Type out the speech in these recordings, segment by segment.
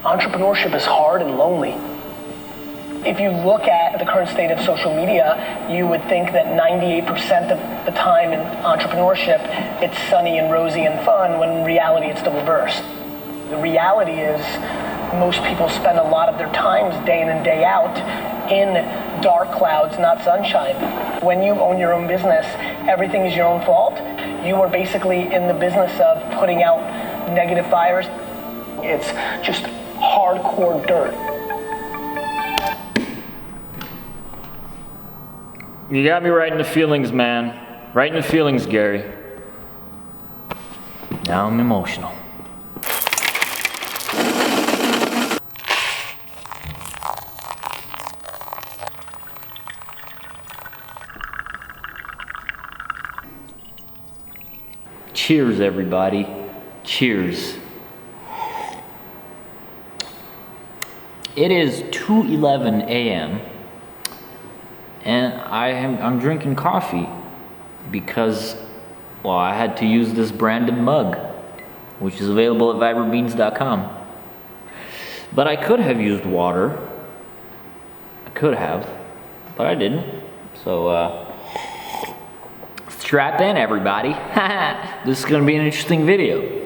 Entrepreneurship is hard and lonely. If you look at the current state of social media, you would think that 98% of the time in entrepreneurship, it's sunny and rosy and fun, when in reality it's the reverse. The reality is most people spend a lot of their times day in and day out in dark clouds, not sunshine. When you own your own business, everything is your own fault. You are basically in the business of putting out negative fires. It's just hardcore dirt. You got me right in the feelings, man. Right in the feelings, Gary. Now I'm emotional. Cheers, everybody. Cheers. It is 2:11 a.m. and I'm drinking coffee because, well, I had to use this branded mug, which is available at vibrabeans.com. But I could have used water. I could have, but I didn't. So, strap in, everybody. This is gonna be an interesting video.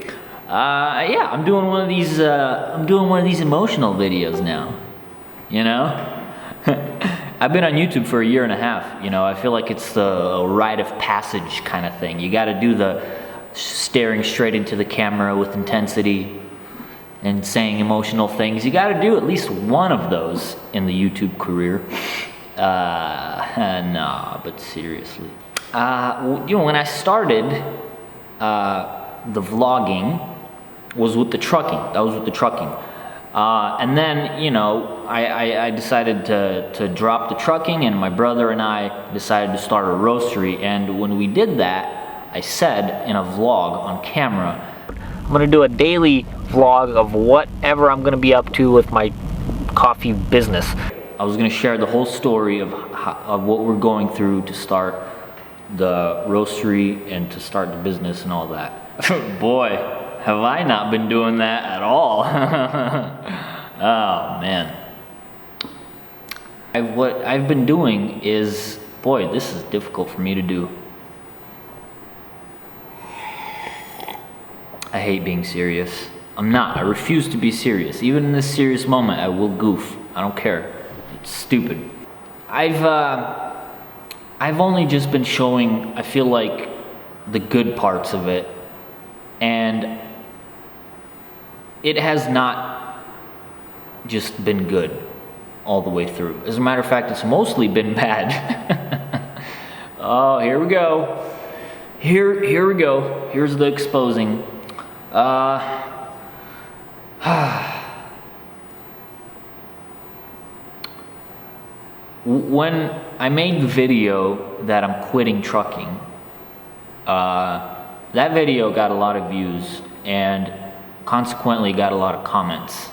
Yeah, I'm doing one of these emotional videos now. You know, I've been on YouTube for 1.5 years. You know, I feel like it's a rite of passage kind of thing. You got to do the staring straight into the camera with intensity and saying emotional things. You got to do at least one of those in the YouTube career. Nah, but seriously. You know, when I started the vlogging was with the trucking. That was with the trucking. And then, you know, I decided to drop the trucking, and my brother and I decided to start a roastery. And when we did that, I said in a vlog on camera, I'm gonna do a daily vlog of whatever I'm gonna be up to with my coffee business. I was gonna share the whole story of what we're going through to start the roastery and to start the business and all that. Boy, have I not been doing that at all. Oh man. What I've been doing is, boy, this is difficult for me to do. I hate being serious. I'm not. I refuse to be serious. Even in this serious moment, I will goof. I don't care. It's stupid. I've only just been showing, I feel like, the good parts of it, and it has not just been good all the way through. As a matter of fact, it's mostly been bad. Oh, here we go. Here we go. Here's the exposing. When I made the video that I'm quitting trucking, that video got a lot of views and consequently got a lot of comments.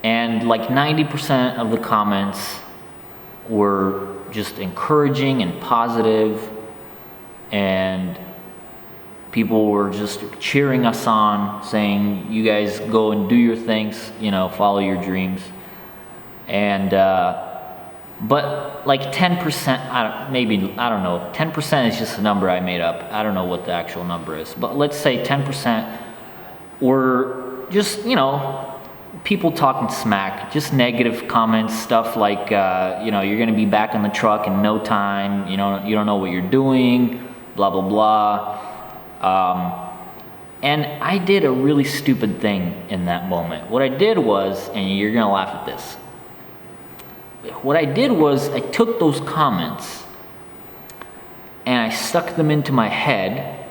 And like 90% of the comments were just encouraging and positive, and people were just cheering us on, saying, you guys go and do your things, you know, follow your dreams. And but like 10%, I don't know, 10% is just a number I made up. I don't know what the actual number is, but let's say 10% were just, you know, people talking smack, just negative comments, stuff like, you know, you're gonna be back on the truck in no time, you know, you don't know what you're doing, blah, blah, blah. And I did a really stupid thing in that moment. What I did was, and you're gonna laugh at this, what I did was I took those comments and I stuck them into my head,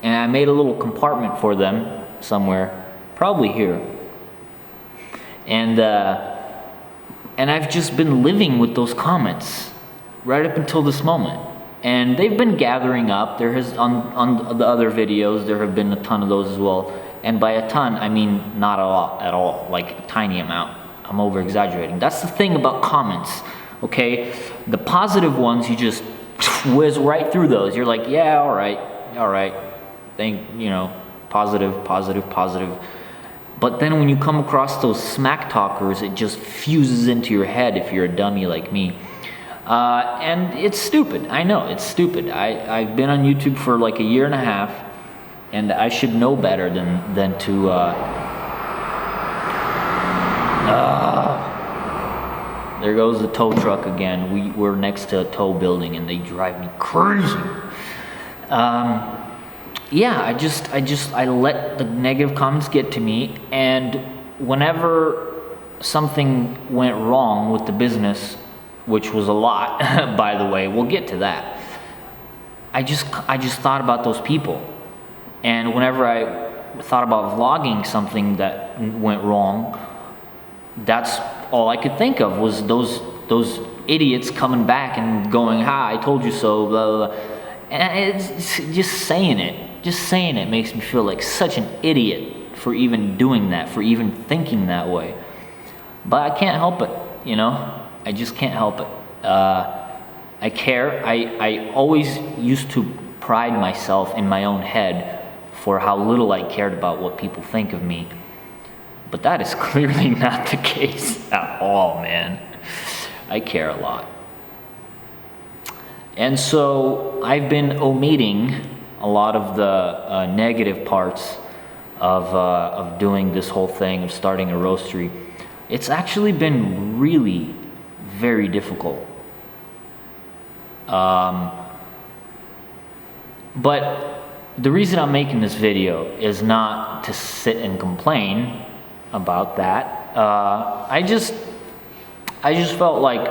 and I made a little compartment for them somewhere, probably here. And I've just been living with those comments right up until this moment. And they've been gathering up. There has, on the other videos, there have been a ton of those as well. And by a ton, I mean not a lot at all, like a tiny amount. I'm over exaggerating. That's the thing about comments, okay? The positive ones, you just whiz right through those. You're like, yeah, all right, thank, you know, positive, positive, positive. But then when you come across those smack talkers, it just fuses into your head if you're a dummy like me. And it's stupid. I know, it's stupid. I've been on YouTube for like a year and a half, and I should know better than to... there goes the tow truck again. We're next to a tow building, and they drive me crazy. Yeah, I let the negative comments get to me, and whenever something went wrong with the business, which was a lot, by the way, we'll get to that. I just thought about those people, and whenever I thought about vlogging something that went wrong, that's all I could think of was those idiots coming back and going, "Ha, I told you so," blah, blah, blah. And it's just saying it makes me feel like such an idiot for even doing that, for even thinking that way. But I can't help it, you know? I just can't help it. I care. I always used to pride myself in my own head for how little I cared about what people think of me. But that is clearly not the case at all, man. I care a lot. And so I've been omitting a lot of the negative parts of doing this whole thing, of starting a roastery. It's actually been really very difficult. But the reason I'm making this video is not to sit and complain about that. I just felt like,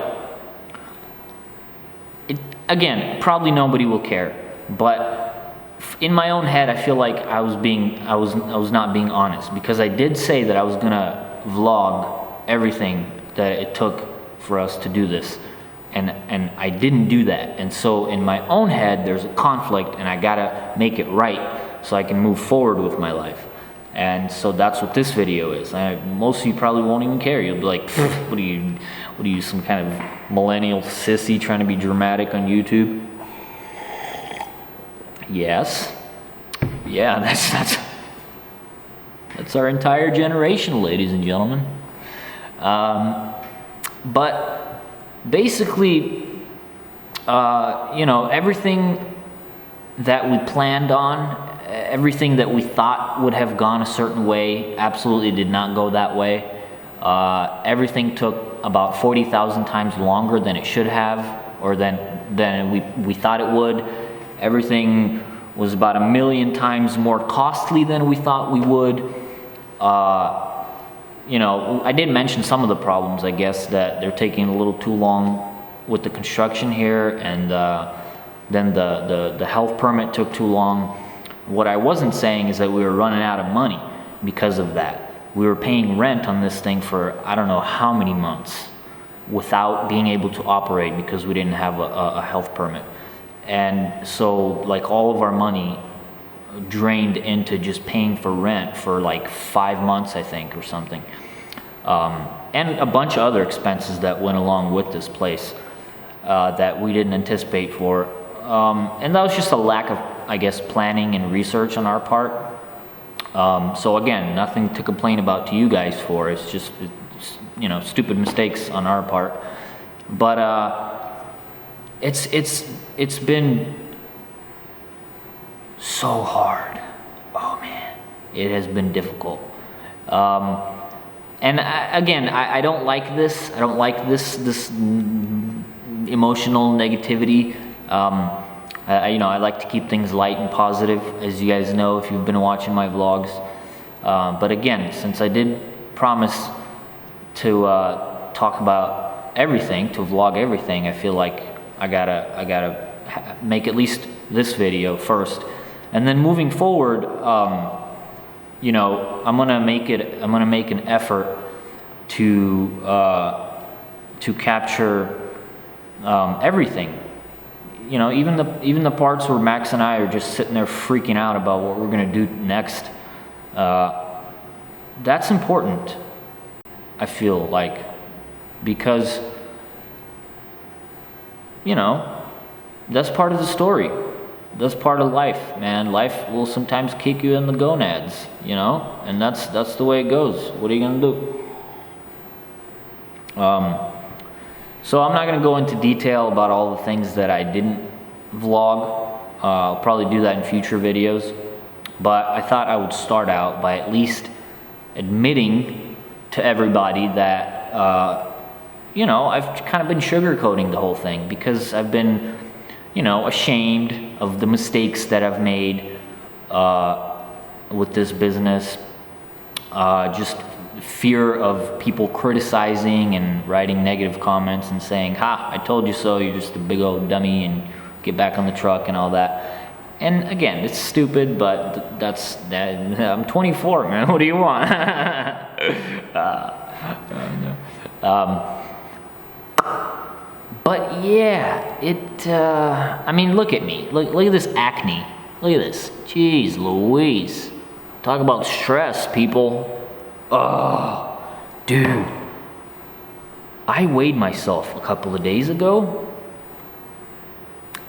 again, probably nobody will care, but in my own head, I feel like I was not being honest, because I did say that I was gonna vlog everything that it took for us to do this, and I didn't do that. And so in my own head, there's a conflict, and I gotta make it right so I can move forward with my life. And so that's what this video is. Most of you probably won't even care. You'll be like, what are you, some kind of millennial sissy trying to be dramatic on YouTube? Yes. Yeah, that's our entire generation, ladies and gentlemen. But basically, everything that we planned on, everything that we thought would have gone a certain way absolutely did not go that way. Everything took about 40,000 times longer than it should have, or than we thought it would. Everything was about 1,000,000 times more costly than we thought we would. I did mention some of the problems, I guess, that they're taking a little too long with the construction here, and then the health permit took too long. What I wasn't saying is that we were running out of money because of that. We were paying rent on this thing for I don't know how many months without being able to operate because we didn't have a health permit. And so like all of our money drained into just paying for rent for like 5 months, I think, or something. And a bunch of other expenses that went along with this place that we didn't anticipate for. And that was just a lack of, I guess, planning and research on our part. So again, nothing to complain about to you guys for. It's just, stupid mistakes on our part. But it's been so hard. Oh man, it has been difficult. And I don't like this. I don't like this emotional negativity. I like to keep things light and positive, as you guys know if you've been watching my vlogs. But again, since I did promise to talk about everything, to vlog everything, I feel like I gotta make at least this video first, and then moving forward, I'm gonna make an effort to capture everything. Even the parts where Max and I are just sitting there freaking out about what we're gonna do next. That's important, I feel like, because that's part of the story. That's part of life, man. Life will sometimes kick you in the gonads, you know, and that's the way it goes. What are you gonna do? So I'm not gonna go into detail about all the things that I didn't vlog. I'll probably do that in future videos, but I thought I would start out by at least admitting to everybody that, you know, I've kind of been sugarcoating the whole thing because I've been, you know, ashamed of the mistakes that I've made with this business. Just fear of people criticizing and writing negative comments and saying, "Ha, I told you so, you're just a big old dummy," and get back on the truck and all that. And again, it's stupid, but that's that. I'm 24, man. What do you want? But yeah, I mean, look at me. Look at this acne. Look at this. Jeez Louise. Talk about stress, people. Oh, dude. I weighed myself a couple of days ago,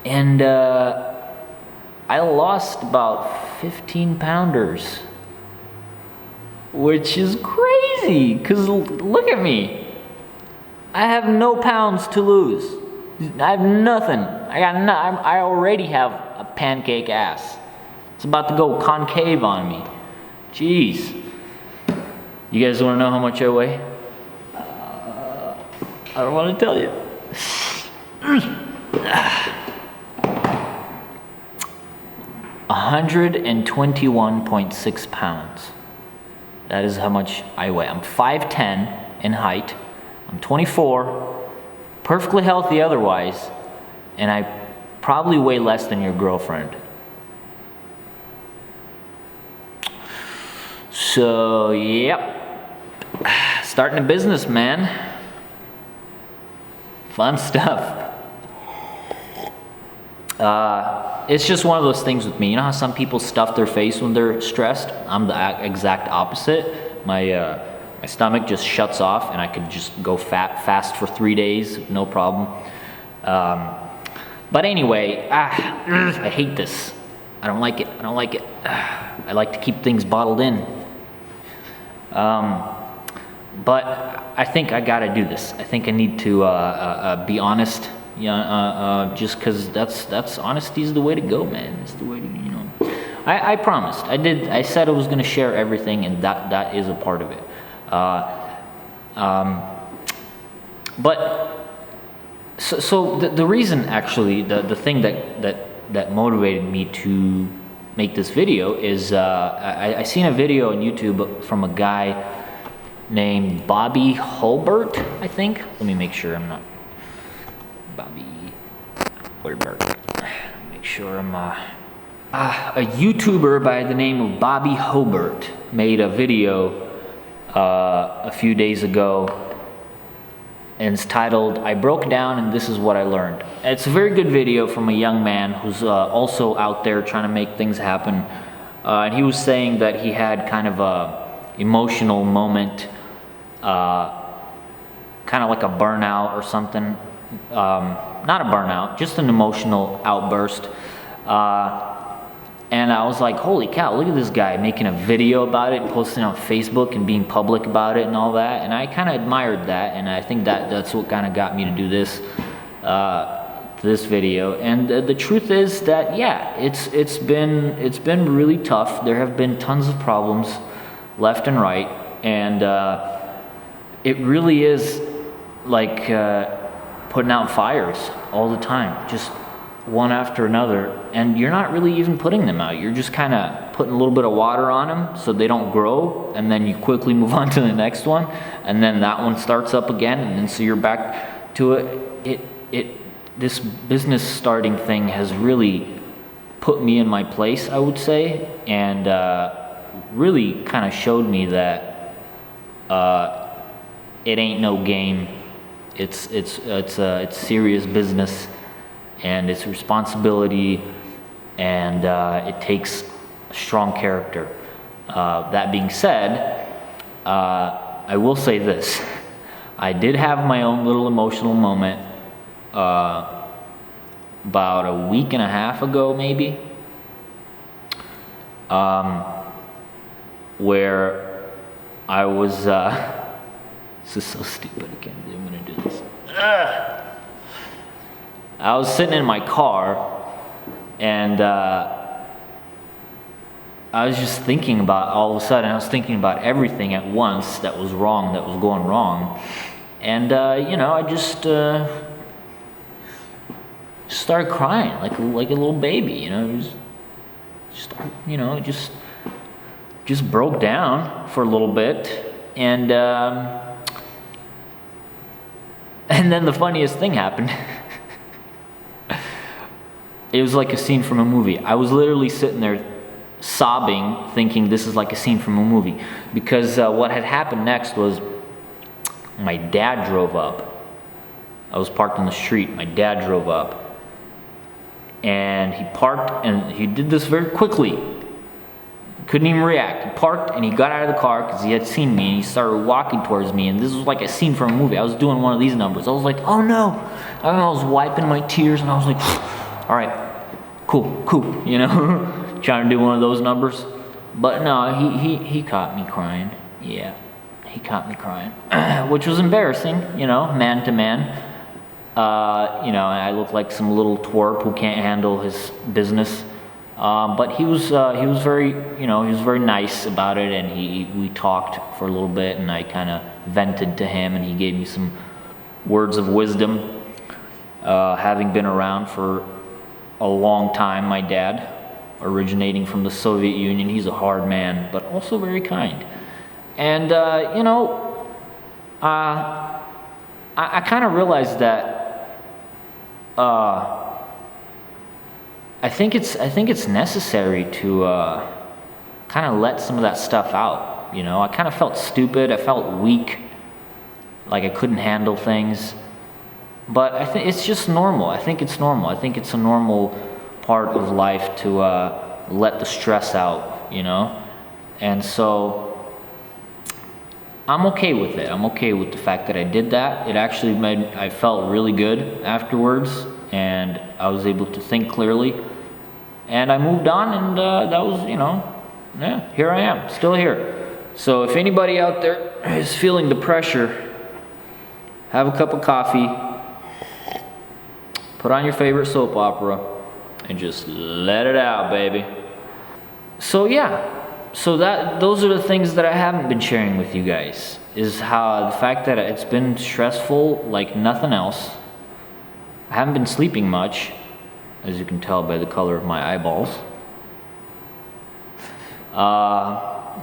and I lost about 15 pounders, which is crazy, because look at me. I have no pounds to lose. I have nothing. I already have a pancake ass. It's about to go concave on me. Jeez. You guys want to know how much I weigh? I don't want to tell you. 121.6 pounds. That is how much I weigh. I'm 5'10" in height. I'm 24, perfectly healthy otherwise, and I probably weigh less than your girlfriend. So, yep. Starting a business, man. Fun stuff. It's just one of those things with me. You know how some people stuff their face when they're stressed? I'm the exact opposite. My stomach just shuts off, and I could just go fast for 3 days, no problem. But anyway, I hate this. I don't like it. I like to keep things bottled in. But I think I gotta do this. I think I need to be honest. Just because that's honesty is the way to go, man. It's the way to, you know. I promised. I said I was gonna share everything, and that is a part of it. But so the reason, actually, the thing that motivated me to make this video is I seen a video on YouTube from a guy named Bobby Holbert, I think. Let me make sure I'm not Bobby Holbert. Make sure I'm a YouTuber by the name of Bobby Holbert made a video a few days ago, and it's titled "I Broke Down and This Is What I Learned." It's a very good video from a young man who's also out there trying to make things happen, and he was saying that he had kind of a emotional moment, kind of like a burnout or something. Not a burnout, just an emotional outburst. And I was like, holy cow, look at this guy making a video about it, posting it on Facebook and being public about it and all that. And I kind of admired that, and I think that's what kind of got me to do this video. And the truth is that, yeah, it's been really tough. There have been tons of problems left and right, and it really is like putting out fires all the time, just one after another, and you're not really even putting them out. You're just kind of putting a little bit of water on them so they don't grow, and then you quickly move on to the next one, and then that one starts up again, and then so you're back to it. This business starting thing has really put me in my place, I would say, and really kind of showed me that it ain't no game. It's serious business, and it's responsibility, and it takes a strong character. That being said, I will say this. I did have my own little emotional moment about a week and a half ago, maybe, where I was, this is so stupid, I can't believe I'm gonna do this. I was sitting in my car, and I was just thinking about, all of a sudden, I was thinking about everything at once that was wrong, that was going wrong. And, I just started crying like a little baby, just broke down for a little bit. And then the funniest thing happened. It was like a scene from a movie. I was literally sitting there sobbing, thinking this is like a scene from a movie. Because what had happened next was my dad drove up. I was parked on the street. My dad drove up. And he parked, and he did this very quickly. Couldn't even react. He parked, and he got out of the car because he had seen me, and he started walking towards me. And this was like a scene from a movie. I was doing one of these numbers. I was like, oh no. I was wiping my tears, and I was like, all right, cool, trying to do one of those numbers. But no, he caught me crying. Yeah, he caught me crying, which was embarrassing, man to man. I look like some little twerp who can't handle his business. But he was very, he was very nice about it, and we talked for a little bit, and I kind of vented to him, and he gave me some words of wisdom. Having been around for a long time, my dad, originating from the Soviet Union, he's a hard man, but also very kind. And I kind of realized that. I think it's necessary to kind of let some of that stuff out. I kind of felt stupid. I felt weak, like I couldn't handle things. But I think it's just normal. I think it's normal. I think it's a normal part of life to let the stress out. And so I'm okay with it. I'm okay with the fact that I did that. It actually I felt really good afterwards, and I was able to think clearly. And I moved on, and that was, here I am, still here. So if anybody out there is feeling the pressure, have a cup of coffee, put on your favorite soap opera, and just let it out, baby. So yeah. So those are the things that I haven't been sharing with you guys, is how the fact that it's been stressful like nothing else. I haven't been sleeping much, as you can tell by the color of my eyeballs.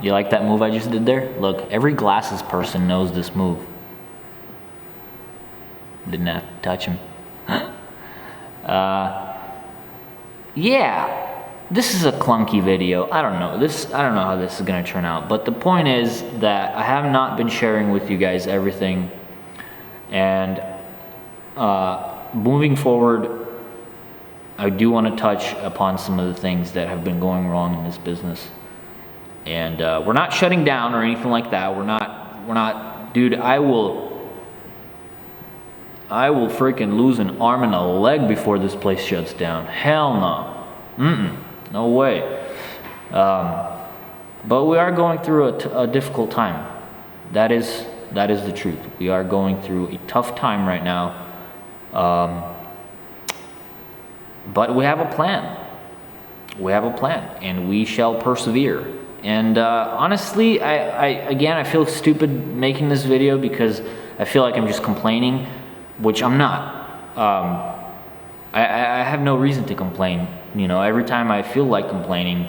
You like that move I just did there? Look, every glasses person knows this move. Didn't have to touch him. Yeah. This is a clunky video. I don't know how this is going to turn out. But the point is that I have not been sharing with you guys everything. And moving forward, I do want to touch upon some of the things that have been going wrong in this business. And we're not shutting down or anything like that. We're not, dude, I will freaking lose an arm and a leg before this place shuts down. Hell no. No way. But we are going through a difficult time. That is the truth. We are going through a tough time right now. But we have a plan. And we shall persevere. And honestly, I feel stupid making this video because I feel like I'm just complaining, which I'm not. I have no reason to complain. Every time I feel like complaining,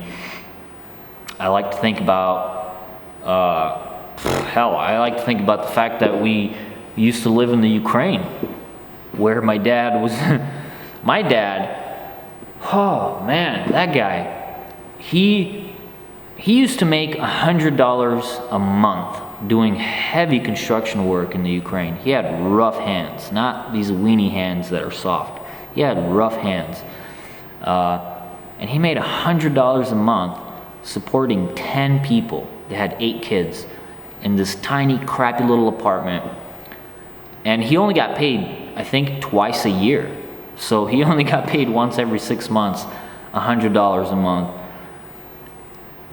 I like to think about, I like to think about the fact that we used to live in the Ukraine, where my dad was, oh man, that guy, he used to make $100 a month doing heavy construction work in the Ukraine. He had rough hands, not these weenie hands that are soft. He had rough hands. And he made $100 a month supporting 10 people. They had 8 kids in this tiny, crappy little apartment. And he only got paid, I think, twice a year. So he only got paid once every 6 months, $100 a month.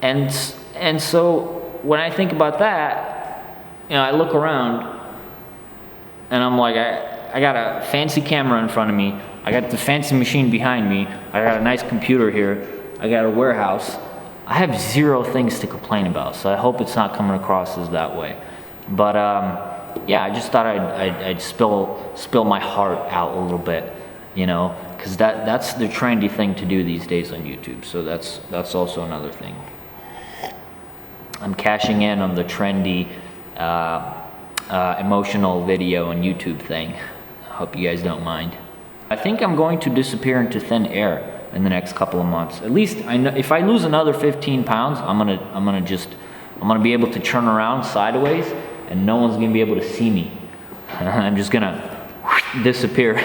And so when I think about that, I look around and I'm like, I got a fancy camera in front of me. I got the fancy machine behind me. I got a nice computer here. I got a warehouse. I have zero things to complain about, so I hope it's not coming across as that way. But yeah, I just thought I'd spill my heart out a little bit, because that's the trendy thing to do these days on YouTube. So that's also another thing. I'm cashing in on the trendy emotional video on YouTube thing. I hope you guys don't mind. I think I'm going to disappear into thin air in the next couple of months. At least I know if I lose another 15 pounds, I'm gonna be able to turn around sideways, and no one's gonna be able to see me. I'm just gonna disappear.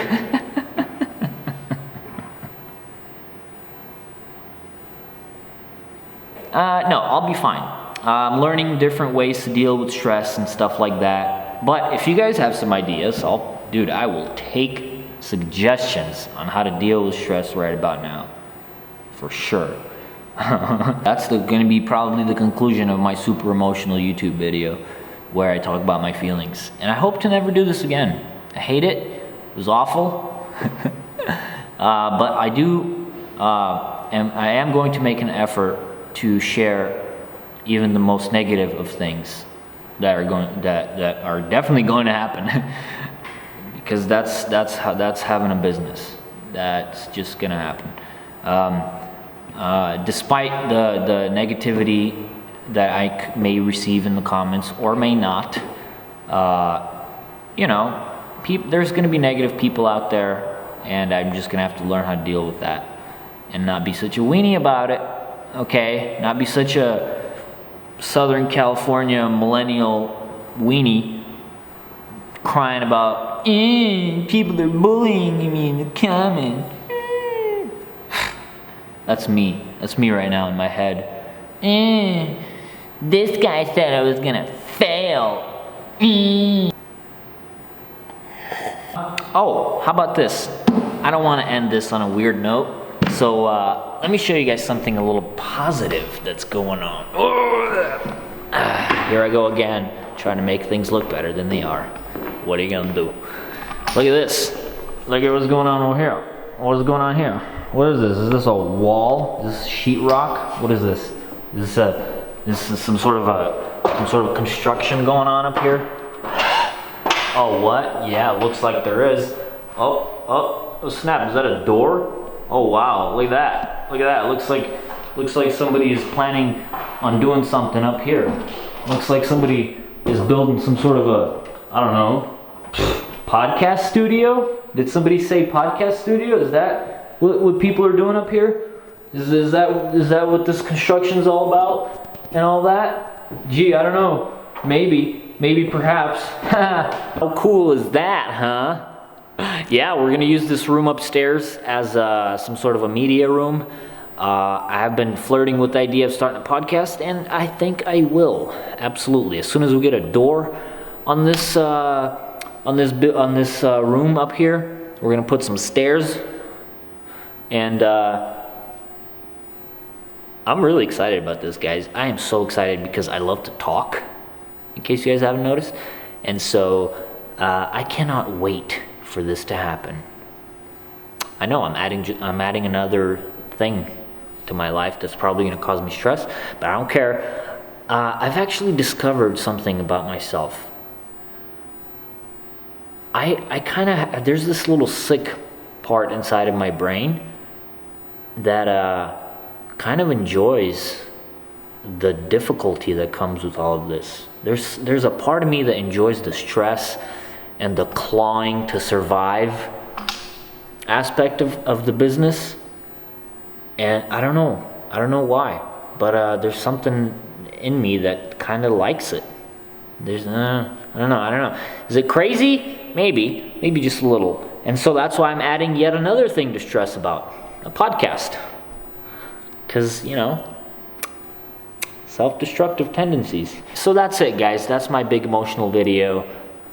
No, I'll be fine. I'm learning different ways to deal with stress and stuff like that. But if you guys have some ideas, I will take suggestions on how to deal with stress right about now, for sure. That's going to be probably the conclusion of my super emotional YouTube video, where I talk about my feelings. And I hope to never do this again. I hate it. It was awful. But I am going to make an effort to share even the most negative of things that are definitely going to happen. Because that's having a business. That's just gonna happen. Despite the negativity that I may receive in the comments or may not, there's gonna be negative people out there, and I'm just gonna have to learn how to deal with that and not be such a weenie about it. Okay, not be such a Southern California millennial weenie crying about people are bullying me in the comments. That's me right now in my head. This guy said I was gonna fail. Oh, how about this? I don't want to end this on a weird note, so let me show you guys something a little positive that's going on. Here I go again, trying to make things look better than they are. What are you gonna do? Look at this. Look at what's going on over here. What is going on here? What is this? Is this a wall? Is this sheetrock? What is this? Is this some sort of construction going on up here? Oh, what? Yeah, it looks like there is. Oh, snap! Is that a door? Oh wow! Look at that! Look at that! It looks like somebody is planning on doing something up here. Looks like somebody is building some sort of a, I don't know, podcast studio? Did somebody say podcast studio? Is that what people are doing up here? Is that what this construction is all about and all that? Gee, I don't know. Maybe perhaps. How cool is that, huh? Yeah, we're gonna use this room upstairs as some sort of a media room. I have been flirting with the idea of starting a podcast, and I think I will. Absolutely. As soon as we get a door on this room up here, we're gonna put some stairs, and I'm really excited about this, guys. I am so excited because I love to talk, in case you guys haven't noticed, and so I cannot wait for this to happen. I know I'm adding another thing to my life that's probably going to cause me stress, but I don't care. I've actually discovered something about myself. I kind of, there's this little sick part inside of my brain that kind of enjoys the difficulty that comes with all of this. There's a part of me that enjoys the stress and the clawing to survive aspect of the business. And I don't know why, but there's something in me that kind of likes it. There's I don't know. Is it crazy? Maybe just a little. And so that's why I'm adding yet another thing to stress about, a podcast. Because, self-destructive tendencies. So that's it, guys. That's my big emotional video.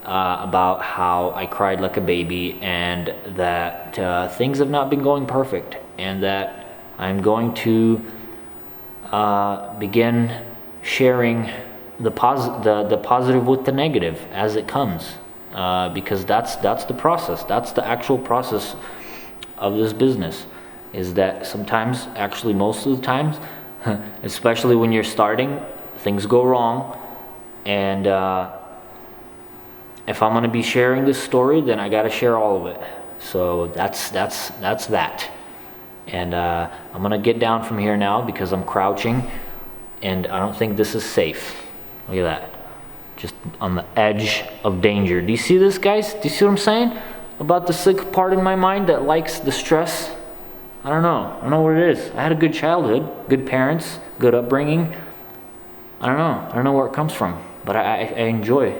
about how I cried like a baby, and that things have not been going perfect, and that I'm going to begin sharing the positive with the negative as it comes, because that's the process. That's the actual process of this business. Is that sometimes, actually most of the times, especially when you're starting, things go wrong, and if I'm going to be sharing this story, then I got to share all of it. So that's that. And I'm going to get down from here now because I'm crouching, and I don't think this is safe. Look at that. Just on the edge of danger. Do you see this, guys? Do you see what I'm saying? About the sick part in my mind that likes the stress? I don't know what it is. I had a good childhood, good parents, good upbringing. I don't know where it comes from, but I enjoy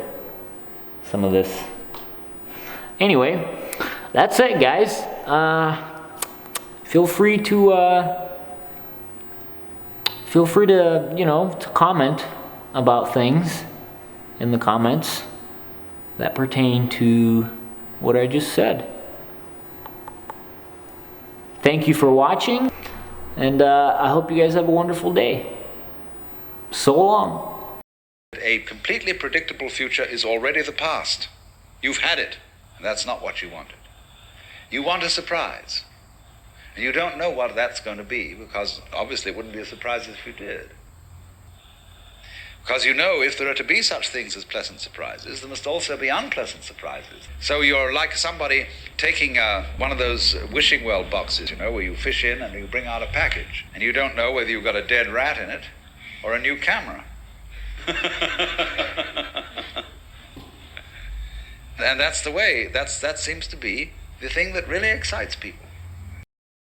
some of this. Anyway, that's it, guys. Feel free to to comment about things in the comments that pertain to what I just said. Thank you for watching, and I hope you guys have a wonderful day. So long. A completely predictable future is already the past. You've had it, and that's not what you wanted. You want a surprise, and you don't know what that's going to be, because obviously it wouldn't be a surprise if you did. Because you know, if there are to be such things as pleasant surprises, there must also be unpleasant surprises. So you're like somebody taking one of those wishing well boxes, where you fish in and you bring out a package, and you don't know whether you've got a dead rat in it or a new camera. And that's the way, that seems to be the thing that really excites people.